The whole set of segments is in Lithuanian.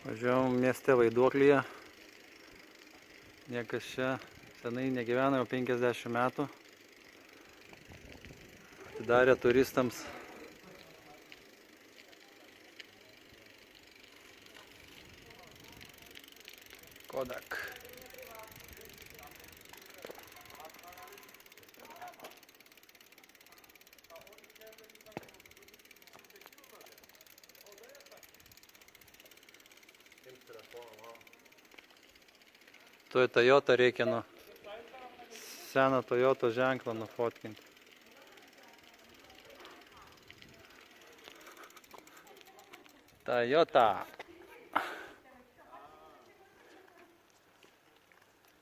Važiuojam mieste Vaiduoklyje. Niekas čia senai negyvena, jau 50 metų. Atidarė turistams. Kodak. Tuoj Toyota reikia nuo seną Toyota ženklą nufotkinti. Toyota.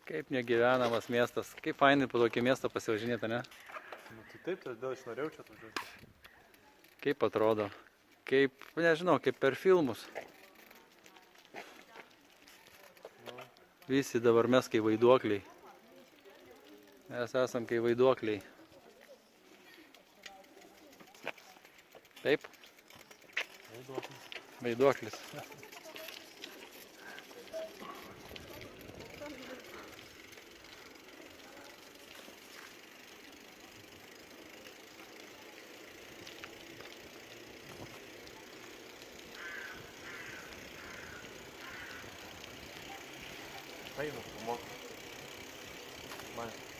Kaip negyvenamas miestas. Kaip fainai po tokį miestą pasivažinėti, ne? Nu, tai taip, todėl aš norėjau čia atvažiuoti. Kaip atrodo. Kaip, nežinau, kaip per filmus. Visi dabar mes kaip vaiduokliai. Mes esam kaip vaiduokliai. Taip? Vaiduoklis. Einu, pamoku. Man.